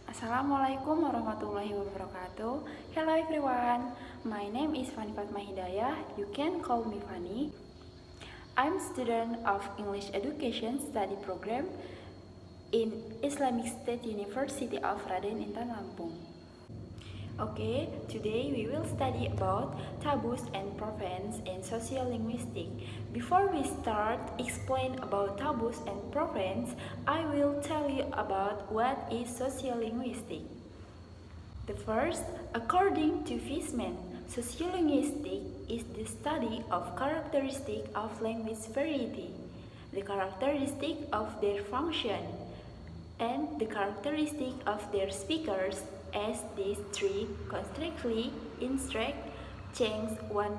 Assalamualaikum warahmatullahi wabarakatuh. Hello everyone, my name is Fani Fatma Hidayah. You can call me Fani. I'm student of English Education Study Program in Islamic State University of Raden Intan Lampung. Okay, today we will study about taboos and proverbs in sociolinguistics. Before we start explain about taboos and proverbs, I will tell you about what is sociolinguistics. The first, according to Fishman, sociolinguistics is the study of characteristics of language variety, the characteristic of their function, and the characteristic of their speakers, as these three constantly interact, change one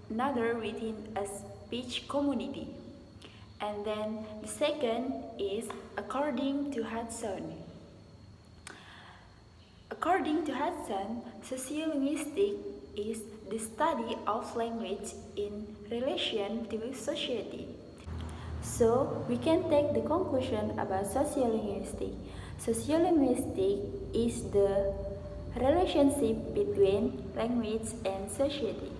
another within a speech community. And then the second is according to Hudson. According to Hudson, sociolinguistics is the study of language in relation to society. So, we can take the conclusion about sociolinguistics. Sociolinguistics is the relationship between language and society.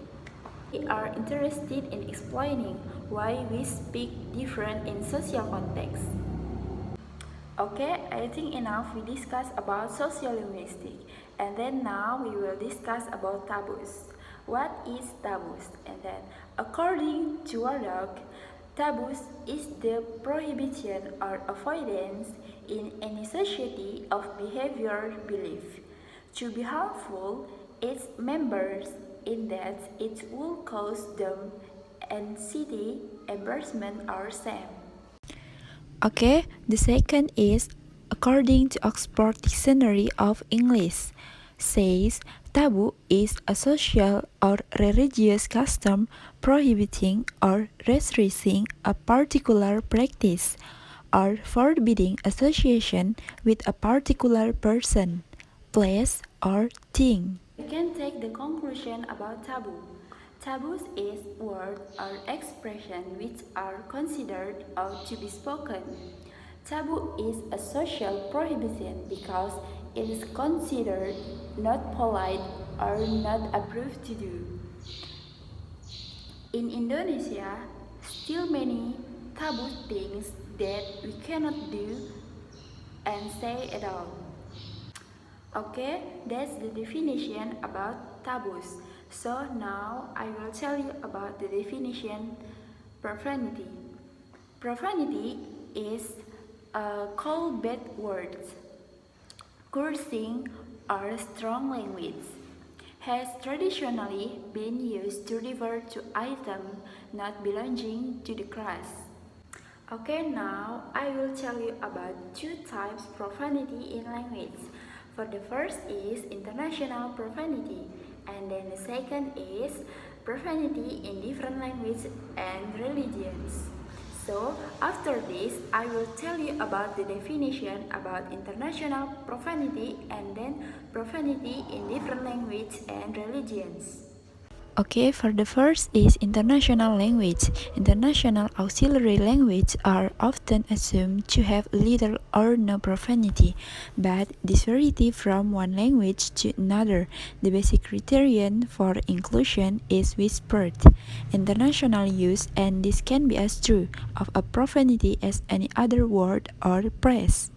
We are interested in explaining why we speak different in social context. Okay, I think enough we discussed about sociolinguistics, and then now we will discuss about taboos. What is taboos? And then, according to Wardock, taboos is the prohibition or avoidance in any society of behavior belief to be harmful its members in that it will cause them anxiety, embarrassment, or shame. Okay, the second is according to Oxford Dictionary of English, says taboo is a social or religious custom prohibiting or restricting a particular practice or forbidding association with a particular person, place, or thing. We can take the conclusion about taboo. Taboos is words or expressions which are considered ought to be spoken. Taboo is a social prohibition because it is considered not polite or not approved to do. In Indonesia, still many taboo things that we cannot do and say at all. Okay, that's the definition about taboos. So now I will tell you about the definition profanity. Profanity is called bad words, cursing, or strong language. Has traditionally been used to refer to items not belonging to the class. Okay, now I will tell you about two types profanity in language. For the first is international profanity, and then the second is profanity in different languages and religions. So, after this, I will tell you about the definition about international profanity and then profanity in different languages and religions. Okay, for the first is international language. International auxiliary language are often assumed to have little or no profanity, but this varies from one language to another. The basic criterion for inclusion is whispered, international use, and this can be as true of a profanity as any other word or phrase.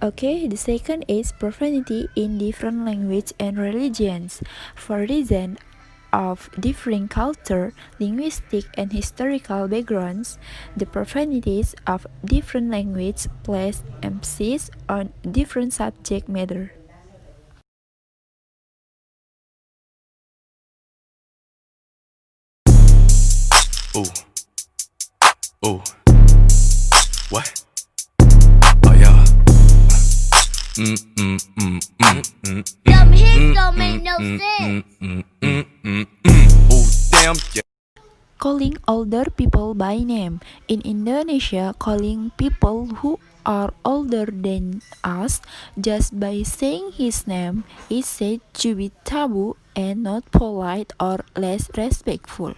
Okay, the second is profanity in different language and religions. For reason of differing culture, linguistic, and historical backgrounds, the profanities of different language place emphasis on different subject matter. Ooh. Ooh. What? Oh yeah. Them hits don't make no sense. Ooh, damn. Yeah. Calling older people by name. In Indonesia, calling people who are older than us just by saying his name is said to be taboo and not polite or less respectful.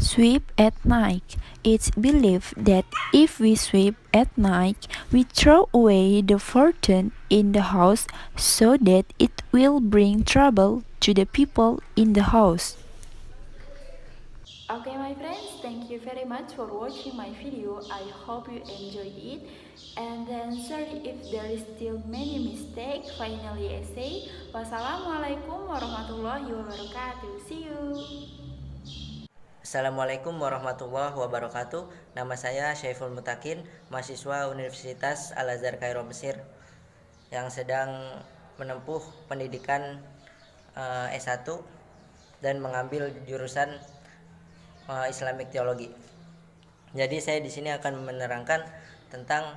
Sweep at night. It's believed that if we sweep at night, We throw away the fortune in the house so that it will bring trouble to the people in the house. Okay my friends, thank you very much for watching my video. I hope you enjoyed it. And then sorry if there is still many mistakes. Finally I say wassalamualaikum warahmatullahi wabarakatuh. See you. Assalamualaikum warahmatullahi wabarakatuh. Nama saya Syaiful Mutakin, mahasiswa Universitas Al-Azhar Kairo Mesir yang sedang menempuh pendidikan S1 dan mengambil jurusan Islamic Theology. Jadi saya di sini akan menerangkan tentang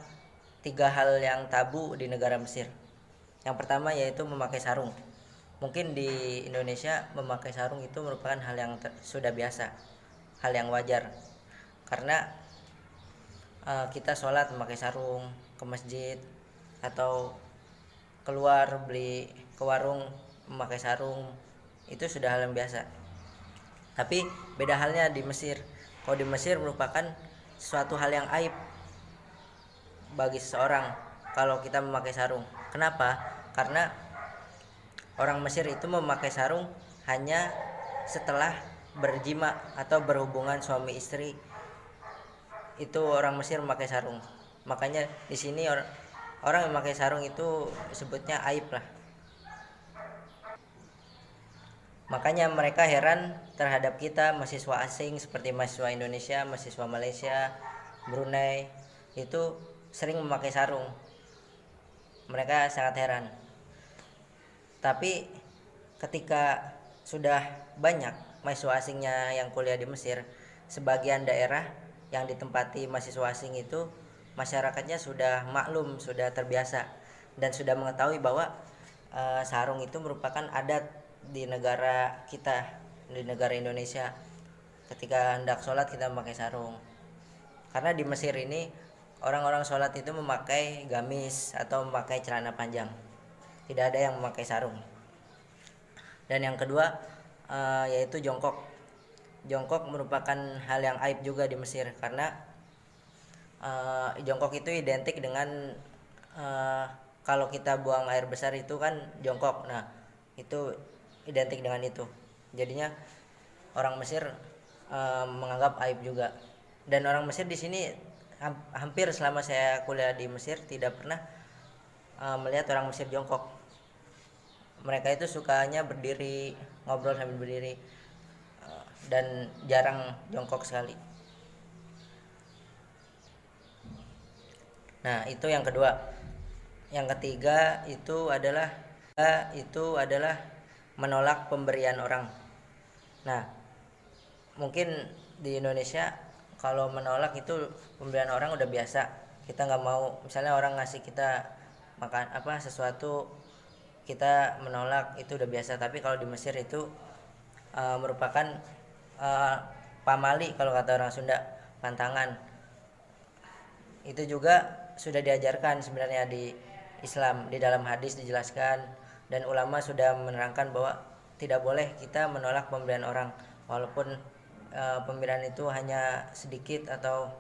3 hal yang tabu di negara Mesir. Yang pertama yaitu memakai sarung. Mungkin di Indonesia memakai sarung itu merupakan hal yang sudah biasa, hal yang wajar. Karena kita sholat memakai sarung, ke masjid atau keluar beli ke warung memakai sarung, itu sudah hal yang biasa. Tapi beda halnya di Mesir. Kalau di Mesir merupakan suatu hal yang aib bagi seseorang kalau kita memakai sarung. Kenapa? Karena orang Mesir itu memakai sarung hanya setelah berjima atau berhubungan suami istri. Itu orang Mesir memakai sarung. Makanya di sini orang yang memakai sarung itu disebutnya aib lah. Makanya mereka heran terhadap kita mahasiswa asing seperti mahasiswa Indonesia, mahasiswa Malaysia, Brunei itu sering memakai sarung. Mereka sangat heran. Tapi ketika sudah banyak mahasiswa asingnya yang kuliah di Mesir, sebagian daerah yang ditempati mahasiswa asing itu masyarakatnya sudah maklum, sudah terbiasa dan sudah mengetahui bahwa sarung itu merupakan adat di negara kita, di negara Indonesia. Ketika hendak sholat kita memakai sarung. Karena di Mesir ini orang-orang sholat itu memakai gamis atau memakai celana panjang. Tidak ada yang memakai sarung. Dan yang kedua yaitu jongkok. Jongkok merupakan hal yang aib juga di Mesir karena jongkok itu identik dengan kalau kita buang air besar itu kan jongkok. Nah, itu identik dengan itu. Jadinya orang Mesir menganggap aib juga. Dan orang Mesir di sini hampir selama saya kuliah di Mesir tidak pernah melihat orang Mesir jongkok. Mereka itu sukanya berdiri, ngobrol sambil berdiri, dan jarang jongkok sekali. Nah, itu yang kedua. Yang ketiga itu adalah menolak pemberian orang. Nah, mungkin di Indonesia kalau menolak itu pemberian orang udah biasa. Kita nggak mau, misalnya orang ngasih kita makan sesuatu, kita menolak itu udah biasa. Tapi kalau di Mesir itu merupakan pamali kalau kata orang Sunda, pantangan. Itu juga sudah diajarkan sebenarnya di Islam, di dalam hadis dijelaskan. Dan ulama sudah menerangkan bahwa tidak boleh kita menolak pemberian orang walaupun pemberian itu hanya sedikit atau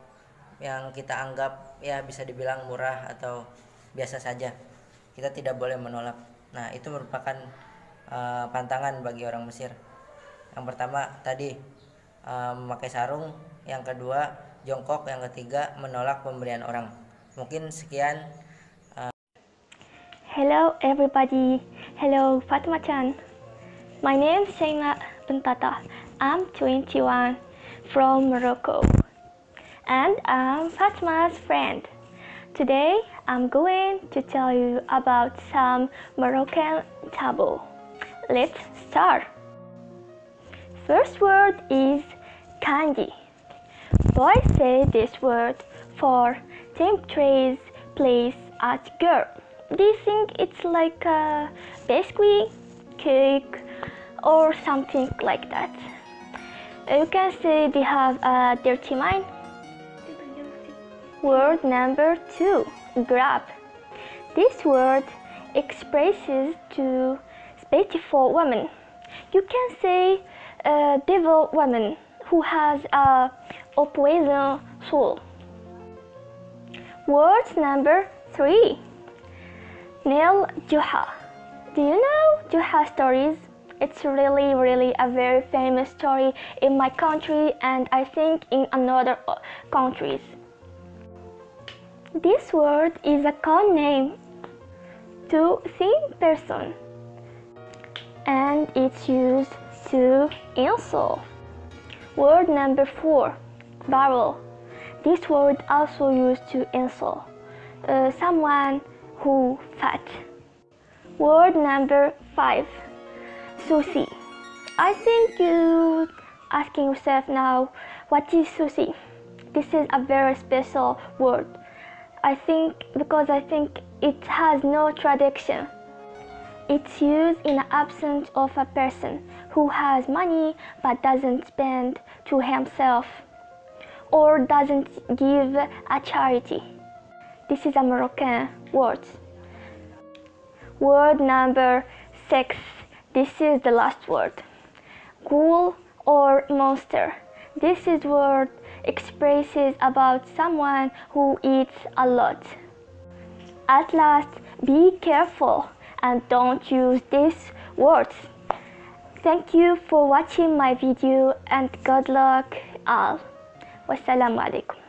yang kita anggap ya bisa dibilang murah atau biasa saja. Kita tidak boleh menolak. Nah, itu merupakan pantangan bagi orang Mesir. Yang pertama tadi memakai sarung, yang kedua jongkok, yang ketiga menolak pemberian orang. Mungkin sekian. Hello everybody. Hello Fatma-chan. My name is Shaima Bentata. I'm 21 from Morocco. And I'm Fatma's friend. Today I'm going to tell you about some Moroccan taboo. Let's start. First word is kanji. Boys say this word for temptress place at girl. They think it's like a biscuit, cake, or something like that. You can say they have a dirty mind. Word number 2, grab. This word expresses to spiteful woman. You can say a devil woman who has a poison soul. Word number 3. Nil Juha. Do you know Juha stories? It's really a very famous story in my country and I think in another countries. This word is a code name to same person and it's used to insult. Word number 4. Barrel. This word also used to insult someone who fat. Word number 5. Sushi. I think you asking yourself now, what is sushi? This is a very special word. I think it has no traduction. It's used in the absence of a person who has money but doesn't spend to himself or doesn't give a charity. This is a Moroccan word. Word number 6. This is the last word. Ghoul or monster. This is word expresses about someone who eats a lot. At last, be careful and don't use these words. Thank you for watching my video and good luck all. Wassalamu alaikum.